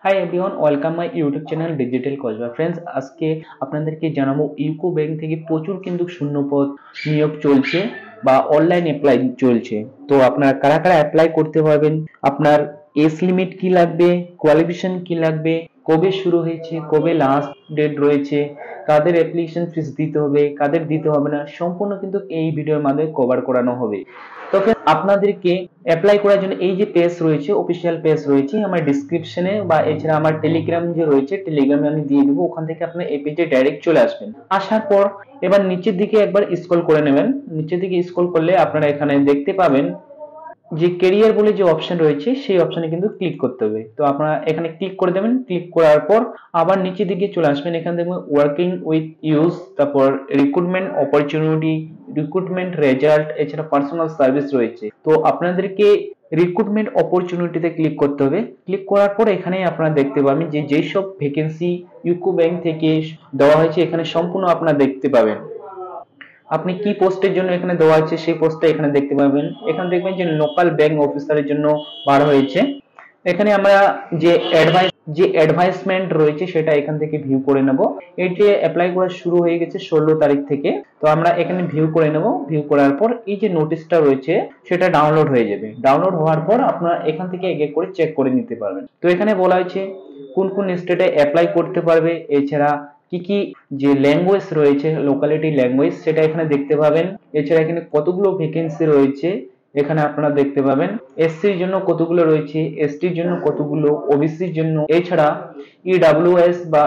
Hi everyone, welcome my YouTube channel digital Kasba. Friends, আজকে আপনাদেরকে জানাবো ইউকো ব্যাংক থেকে প্রচুর কিন্তু শূন্যপদ নিয়োগ চলছে বা অনলাইন অ্যাপ্লাই চলছে। তো আপনারা কারা কারা অ্যাপ্লাই করতে পারবেন, আপনার এজ লিমিট কি লাগবে, কোয়ালিফিকেশন কি লাগবে, কবে শুরু হয়েছে, কবে লাস্ট ডেট রয়েছে, কাদের অ্যাপ্লিকেশন ফিস দিতে হবে, কাদের দিতে হবে না, সম্পূর্ণ কিন্তু এই ভিডিওর মাধ্যমে কভার করানো হবে। তো friends, আপনাদেরকে অ্যাপ্লাই করার জন্য এই যে পেজ রয়েছে, অফিসিয়াল পেজ রয়েছে আমার ডিসক্রিপশনে, বা এছাড়া আমার টেলিগ্রাম যে রয়েছে, টেলিগ্রামে আমি দিয়ে দেবো। ওখান থেকে আপনার এই পেজে ডাইরেক্ট চলে আসবেন। আসার পর এবার নিচের দিকে একবার স্ক্রল করে নেবেন। নিচের দিকে স্ক্রল করলে আপনারা এখানে দেখতে পাবেন যে কেরিয়ার বলে যে অপশন রয়েছে, সেই অপশনে কিন্তু ক্লিক করতে হবে। তো আপনারা এখানে ক্লিক করে দেবেন। ক্লিক করার পর আবার নিচের দিকে চলে আসবেন। এখানে দেখবেন ওয়ার্কিং উইথ ইউজ, তারপর রিক্রুটমেন্ট অপরচুনিটি, রিক্রুটমেন্ট রেজাল্ট, এছাড়া পার্সোনাল সার্ভিস রয়েছে। তো আপনাদেরকে রিক্রুটমেন্ট অপরচুনিটিতে ক্লিক করতে হবে। ক্লিক করার পর এখানে আপনারা দেখতে পাবেন যে যেই সব ভ্যাকেন্সি ইউকো ব্যাংক থেকে দেওয়া হয়েছে এখানে সম্পূর্ণ আপনারা দেখতে পাবেন। আপনি কি পোস্টের জন্য এখানে দেওয়া আছে সেই পোস্টটা এখানে দেখতে পাবেন। এখানে দেখবেন যে লোকাল ব্যাংক অফিসারের জন্য বার হয়েছে। এখানে আমরা যে অ্যাডভাইসমেন্ট রয়েছে সেটা এখান থেকে ভিউ করে নেব। এটি অ্যাপ্লাই করা শুরু হয়ে গেছে 16 তারিখ থেকে। তো আমরা এখানে ভিউ করে নেব। ভিউ করার পর এই যে নোটিশটা রয়েছে সেটা ডাউনলোড হয়ে যাবে। ডাউনলোড হওয়ার পর আপনারা এখান থেকে এক এক করে চেক করে নিতে পারবেন। তো এখানে বলা হয়েছে কোন কোন স্টেটে অ্যাপ্লাই করতে পারবে, এছাড়া কি কি যে ল্যাঙ্গুয়েজ রয়েছে, লোকালিটি ল্যাঙ্গুয়েজ, সেটা এখানে দেখতে পাবেন। এছাড়া এখানে কতগুলো ভ্যাকেন্সি রয়েছে এখানে আপনারা দেখতে পাবেন। এসসির জন্য কতগুলো রয়েছে, এসটির জন্য কতগুলো, ওবিসির জন্য, এছাড়া ইডাব্লিউএস বা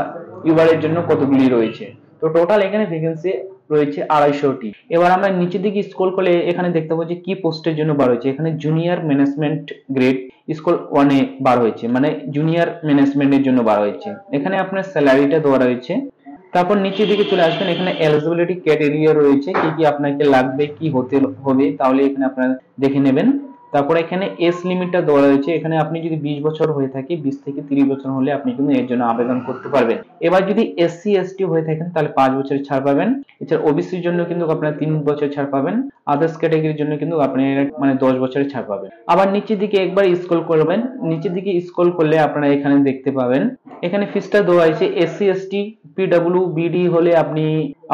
ইউআর এর জন্য কতগুলি রয়েছে। তো টোটাল এখানে ভ্যাকেন্সি রয়েছে 250টি। এবার আমরা নিচের দিকে স্ক্রল করলে এখানে দেখতে পাবো যে কি পোস্টের জন্য বার হয়েছে। এখানে জুনিয়র ম্যানেজমেন্ট গ্রেড স্কুল 1 এ বার হয়েছে, মানে জুনিয়র ম্যানেজমেন্টের জন্য বার হয়েছে। এখানে আপনার স্যালারিটা দেওয়া রয়েছে। তারপর নিচের দিকে চলে আসবেন। এখানে এলিজিবিলিটি ক্রাইটেরিয়া রয়েছে, কি কি আপনাকে লাগবে, কি হতে হবে, তাহলে এখানে আপনারা দেখে নেবেন। তারপর এখানে এজ লিমিটটা দেওয়া রয়েছে। এখানে আপনি যদি 20 বছর হয়ে থাকে, 20 থেকে 30 বছর হলে আপনি কিন্তু এর জন্য আবেদন করতে পারবেন। এবার যদি এসসি এসটি হয়ে থাকেন তাহলে 5 বছরের ছাড় পাবেন। এছাড়া ওবিসির জন্য কিন্তু আপনারা 3 বছর ছাড় পাবেন। আদার্স ক্যাটাগরির জন্য কিন্তু আপনি মানে 10 বছরের ছাড় পাবেন। আবার নিচের দিকে একবার স্ক্রল করবেন। নিচের দিকে স্ক্রল করলে আপনারা এখানে দেখতে পাবেন এখানে ফিসটা দেওয়া আছে। এসসি এসটি পিডব্লিউ বিডি হলে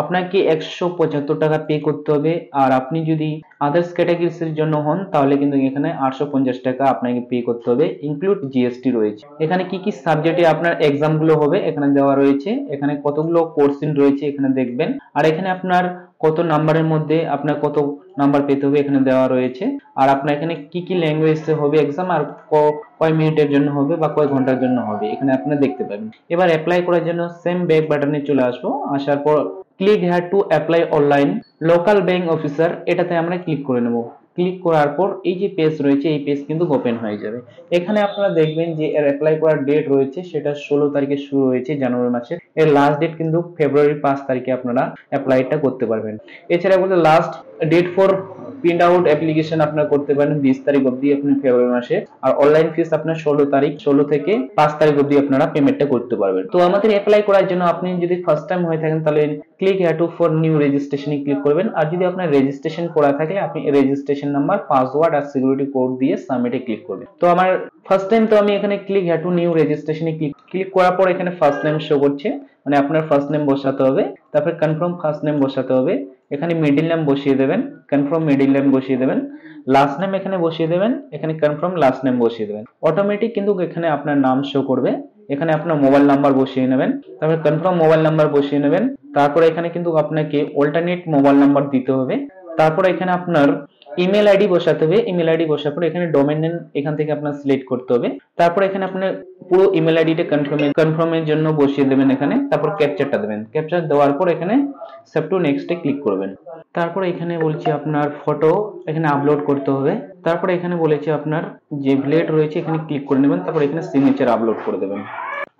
আপনাকে 175 টাকা পে করতে হবে। আর আপনি যদি আদার্স ক্যাটাগরিজ এর জন্য হন তাহলে কিন্তু এখানে 850 টাকা আপনাকে পে করতে হবে, ইনক্লুড জিএসটি রয়েছে। এখানে কি কি সাবজেক্টে আপনার এক্সাম গুলো হবে এখানে দেওয়া রয়েছে। এখানে কতগুলো কোর্সিন রয়েছে এখানে দেখবেন। আর এখানে আপনার কত নাম্বারের মধ্যে আপনার কত নাম্বার পেতে হবে এখানে দেওয়া রয়েছে। আর আপনার এখানে কি কি ল্যাঙ্গুয়েজে হবে এক্সাম, আর কয় মিনিটের জন্য হবে বা কয় ঘন্টার জন্য হবে এখানে আপনারা দেখতে পাবেন। এবার অ্যাপ্লাই করার জন্য সেম ব্যাক বাটনে চলে আসবো। আসার পর click here to apply online local bank officer, এটাতে আমরা ক্লিক করে নেব। ক্লিক করার পর এই যে পেজ রয়েছে এই পেজ কিন্তু ওপেন হয়ে যাবে। এখানে আপনারা দেখবেন যে এর অ্যাপ্লাই করার ডেট রয়েছে সেটা 16 তারিখে শুরু হয়েছে জানুয়ারি মাসের। এর লাস্ট ডেট কিন্তু ফেব্রুয়ারি 5 তারিখে আপনারা অ্যাপ্লাইটা করতে পারবেন। এছাড়া বলতে last date for print out application আপনারা করতে পারেন 20 তারিখ অবধি আপনি ফেব্রুয়ারি মাসে। আর অনলাইন ফিস আপনার 16 থেকে 5 তারিখ অবধি আপনারা পেমেন্টটা করতে পারবেন। তো আমাদের অ্যাপ্লাই করার জন্য আপনি যদি ফার্স্ট টাইম হয়ে থাকেন তাহলে click here to for new রেজিস্ট্রেশনে ক্লিক করবেন। আর যদি আপনার রেজিস্ট্রেশন করা থাকে আপনি রেজিস্ট্রেশন নাম্বার, পাসওয়ার্ড আর সিকিউরিটি কোড দিয়ে সাবমিটে ক্লিক করবেন। তো আমার ফার্স্ট টাইম, তো আমি এখানে ক্লিক হেয়ার টু নিউ রেজিস্ট্রেশনে ক্লিক করার পর এখানে ফার্স্ট নেম শো করছে, মানে আপনার ফার্স্ট নেম বসাতে হবে। তারপর কনফার্ম ফার্স্ট নেম বসাতে হবে। এখানে মিডল নেম বসিয়ে দেবেন, কনফার্ম মিডল নেম বসিয়ে দেবেন। লাস্ট নেম এখানে বসিয়ে দেবেন, এখানে কনফার্ম লাস্ট নেম বসিয়ে দেবেন। অটোমেটিক কিন্তু এখানে আপনার নাম শো করবে। এখানে আপনার মোবাইল নাম্বার বসিয়ে নেবেন, তারপর কনফার্ম মোবাইল নাম্বার বসিয়ে নেবেন। তারপর এখানে কিন্তু আপনাকে অল্টারনেট মোবাইল নাম্বার দিতে হবে। তারপর এখানে আপনার ইমেল আইডি বসাতে হবে। ইমেল আইডি বসার পর এখানে ডোমেইন নেম এখান থেকে আপনার সিলেক্ট করতে হবে। তারপর এখানে আপনার পুরো ইমেল আইডিটা কনফার্মের জন্য বসিয়ে দেবেন এখানে। তারপর ক্যাপচারটা দেবেন। ক্যাপচার দেওয়ার পর এখানে সেভ টু নেক্সটে ক্লিক করবেন। তারপর এখানে বলছি আপনার ফটো এখানে আপলোড করতে হবে। তারপর এখানে বলেছে আপনার যে ভিলেট রয়েছে এখানে ক্লিক করে নেবেন। তারপর এখানে সিগনেচার আপলোড করে দেবেন।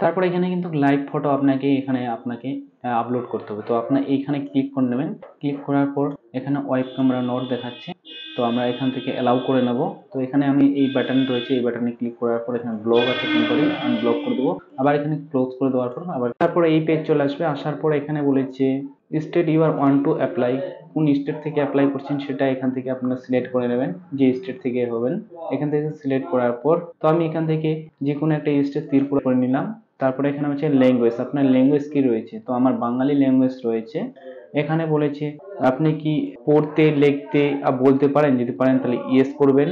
তারপর এখানে কিন্তু লাইভ ফটো আপনাকে আপলোড করতে হবে। তো আপনার এইখানে ক্লিক করে নেবেন। ক্লিক করার পর এখানে ওয়েব ক্যামেরা নোট দেখাচ্ছে, তো আমরা এখান থেকে অ্যালাউ করে নেব। তো এখানে আমি এই বাটন রয়েছে, এই বাটনে ক্লিক করার পর এখানে ব্লক আছে, টেম্পোরারি আনব্লক করে দেবো। আবার এখানে ক্লোজ করে দেওয়ার পর আবার তারপর এই পেজ চলে আসবে। আসার পর এখানে বলেছে state you are want to apply, কোন স্টেট থেকে অ্যাপ্লাই করছেন সেটা এখান থেকে আপনারা সিলেক্ট করে নেবেন, যে স্টেট থেকে হবেন এখান থেকে সিলেক্ট করার পর তো আমি এখান থেকে যে কোনো একটা স্টেট ত্রিপুরা করে নিলাম। তারপরে এখানে হচ্ছে ল্যাঙ্গুয়েজ, আপনার ল্যাঙ্গুয়েজ কি রয়েছে, তো আমার বাঙালি ল্যাঙ্গুয়েজ রয়েছে। এখানে বলেছে আপনি কি পড়তে লিখতে বলতে পারেন, যদি পারেন তাহলে ইয়েস করবেন।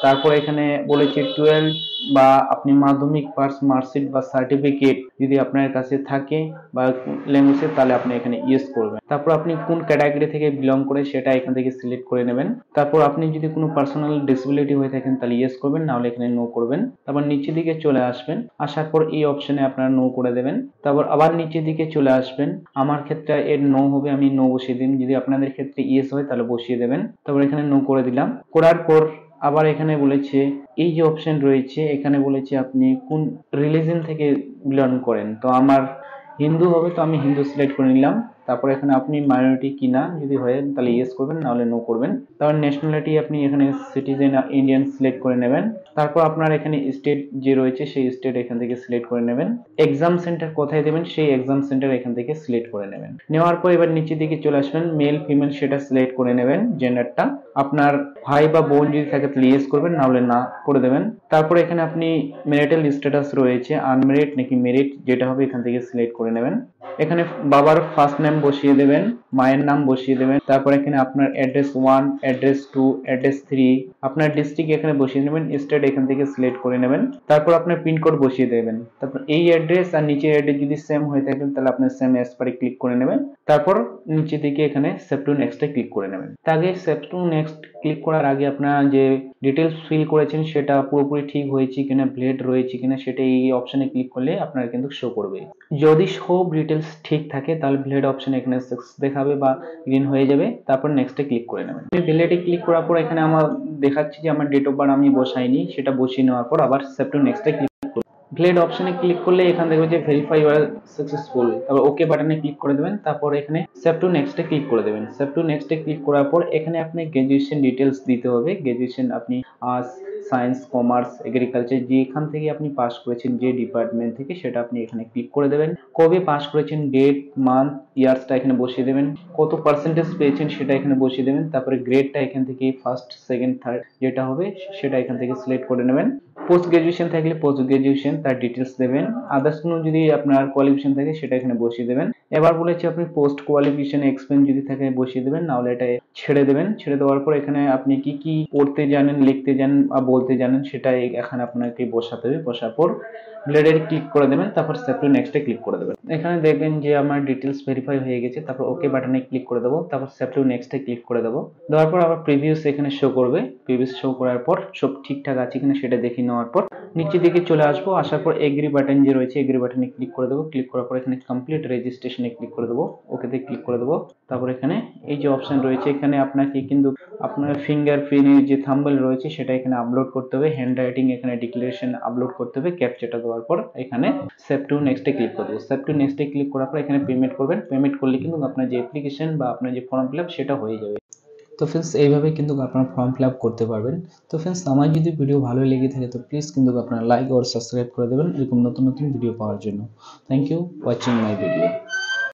তারপর এখানে বলেছে 12 বা আপনি মাধ্যমিক পাস মার্কশিট বা সার্টিফিকেট যদি আপনার কাছে থাকে বা ল্যাঙ্গুয়েজে, তাহলে আপনি এখানে ইয়েস করবেন। তারপর আপনি কোন ক্যাটাগরি থেকে বিলং করে সেটা এখান থেকে সিলেক্ট করে নেবেন। তারপর আপনি যদি কোনো পার্সোনাল ডিসেবিলিটি হয়ে থাকেন তাহলে ইয়েস করবেন, না হলে এখানে নো করবেন। তারপর নিচের দিকে চলে আসবেন, আসার পর এই অপশনে আপনারা নো করে দেবেন। তারপর আবার নিচের দিকে চলে আসবেন, আমার ক্ষেত্রে এর নো হবে, আমি নো বসিয়ে দিন, যদি আপনাদের ক্ষেত্রে ইয়েস হয় তাহলে বসিয়ে দেবেন। তারপর এখানে নো করে দিলাম। করার পর আবার এখানে বলেছে এই যে অপশন রয়েছে, এখানে বলেছে আপনি কোন রিলিজিয়ন থেকে বিলং করেন, তো আমার হিন্দু হবে, তো আমি হিন্দু সিলেক্ট করে নিলাম। তারপর এখানে আপনি মাইনরিটি কিনা যদি হয় তাহলে ইয়েস করবেন, না হলে নো করবেন। তারপর ন্যাশনালিটি আপনি এখানে সিটিজেন ইন্ডিয়ান সিলেক্ট করে নেবেন। তারপর আপনার এখানে স্টেট যে রয়েছে সেই স্টেট এখান থেকে সিলেক্ট করে নেবেন। এক্সাম সেন্টার কোথায় দেবেন সেই এক্সাম সেন্টার এখান থেকে সিলেক্ট করে নেবেন। নেওয়ার পর এবার নিচের দিকে চলে আসবেন, মেল ফিমেল সেটা সিলেক্ট করে নেবেন জেন্ডারটা। আপনার ভাই বা বোন যদি থাকে তাহলে ইয়েস করবেন, না হলে না করে দেবেন। তারপর এখানে আপনি ম্যারিটাল স্ট্যাটাস রয়েছে আনমেরিড নাকি মেরিড, যেটা হবে এখান থেকে সিলেক্ট করে নেবেন। এখানে বাবার ফার্স্ট নেম বসিয়ে দেবেন, মায়ের নাম বসিয়ে দেবেন। তারপর এখানে আপনার অ্যাড্রেস 1, অ্যাড্রেস 2, অ্যাড্রেস 3, আপনার ডিস্ট্রিক্ট এখানে বসিয়ে নেবেন, স্টেট এখান থেকে সিলেক্ট করে নেবেন। তারপর আপনার পিনকোড বসিয়ে দেবেন। তারপর এই অ্যাড্রেস আর নিচের অ্যাড্রেস যদি সেম হয়ে থাকে তাহলে আপনার সেম অ্যাজ পারে ক্লিক করে নেবেন। তারপর নিচের দিকে এখানে সেভ টু নেক্সটে ক্লিক করে নেবেন। তার আগে সেভ টু নেক্সট ক্লিক করার আগে আপনারা যে ডিটেলস ফিল করেছেন সেটা পুরোপুরি ঠিক হয়েছে কিনা, ভ্যালিড রয়েছে কিনা, সেটা এই অপশনে ক্লিক করলে আপনার কিন্তু শো করবে। যদি সব ডিটেলস ঠিক থাকে তাহলে ভ্যালিড অপশন এখানে সাকসেস দেখাবে বা গ্রিন হয়ে যাবে। তারপর নেক্সটে ক্লিক করে নেবেন। ভ্যালিডে ক্লিক করার পর এখানে আমার দেখাচ্ছে যে আমার ডেট অফ বার্থ আমি বসাইনি, সেটা বসিয়ে নেওয়ার পর আবার সেভ টু নেক্সটে ক্লিক ভ্যালিড অপশনে ক্লিক করলে এখান থেকে যে ভেরিফাই ইউ আর সাকসেসফুল, তারপর ওকে বাটনে ক্লিক করে দেবেন। তারপর এখানে সেভ টু নেক্সটে ক্লিক করে দেবেন। সেভ টু নেক্সটে ক্লিক করার পর এখানে আপনি গ্র্যাজুয়েশন ডিটেলস দিতে হবে। গ্র্যাজুয়েশন আপনি আর্টস, সায়েন্স, কমার্স, এগ্রিকালচার যেখান থেকে আপনি পাস করেছেন যে ডিপার্টমেন্ট থেকে সেটা আপনি এখানে ক্লিক করে দেবেন। কবে পাস করেছেন ডেট, মান্থ, ইয়ার্সটা এখানে বসিয়ে দেবেন। কত পার্সেন্টেজ পেয়েছেন সেটা এখানে বসিয়ে দেবেন। তারপরে গ্রেডটা এখান থেকে ফার্স্ট, সেকেন্ড, থার্ড যেটা হবে সেটা এখান থেকে সিলেক্ট করে নেবেন। পোস্ট গ্রাজুয়েশন থাকলে পোস্ট গ্রাজুয়েশন তার ডিটেলস দেবেন। আদার্স কোনো যদি আপনার কোয়ালিফিকেশন থাকে সেটা এখানে বসিয়ে দেবেন। এবার বলেছে আপনি পোস্ট কোয়ালিফিকেশন এক্সপেরিয়েন্স যদি থাকে বসিয়ে দেবেন, না হলে এটা ছেড়ে দেবেন। ছেড়ে দেওয়ার পর এখানে আপনি কি কি পড়তে জানেন, লিখতে জানেন বা বলতে জানেন সেটা এখানে আপনাকে বসাতে হবে। বসার পর ব্লেডে ক্লিক করে দেবেন। তারপর সেভ টু নেক্সটে ক্লিক করে দেবেন। এখানে দেখবেন যে আমার ডিটেলস ভেরিফাই হয়ে গেছে। তারপর ওকে বাটনে ক্লিক করে দেবো। তারপর সেভ টু নেক্সটে ক্লিক করে দেবো। দেওয়ার পর আবার প্রিভিউস এখানে শো করবে। প্রিভিউস শো করার পর সব ঠিকঠাক আছে কিনা সেটা দেখে নেওয়ার পর নিচের দিকে চলে আসবো। আসার পর এগ্রি বাটন যে রয়েছে এগ্রি বাটনে ক্লিক করে দেবো। ক্লিক করার পর এখানে কমপ্লিট রেজিস্ট্রেশনে ক্লিক করে দেবো। ওকেতে ক্লিক করে দেবো। তারপর এখানে এই যে অপশন রয়েছে এখানে আপনাকে কিন্তু আপনার ফিঙ্গারপ্রিন্টের যে থাম্বনেল রয়েছে সেটা এখানে আপলোড করতে হবে। হ্যান্ড রাইটিং এখানে ডিক্লারেশন আপলোড করতে হবে। ক্যাপচাটা দেওয়ার পর এখানে সেভ টু নেক্সটে ক্লিক করে দেবো। সেভ টু নেক্সটে ক্লিক করার পর এখানে পেমেন্ট করবেন। পেমেন্ট করলে কিন্তু আপনার যে অ্যাপ্লিকেশন বা আপনার যে ফর্ম ফিল আপ সেটা হয়ে যাবে। তো ফ্রেন্ডস এইভাবে কিন্তু আপনারা ফর্ম ফিল আপ করতে পারবেন। তো ফ্রেন্ডস আমার যদি ভিডিও ভালো লেগে থাকে তো প্লিজ কিন্তু আপনারা লাইক আর সাবস্ক্রাইব করে দেবেন এরকম নতুন নতুন ভিডিও পাওয়ার জন্য। Thank you watching my video.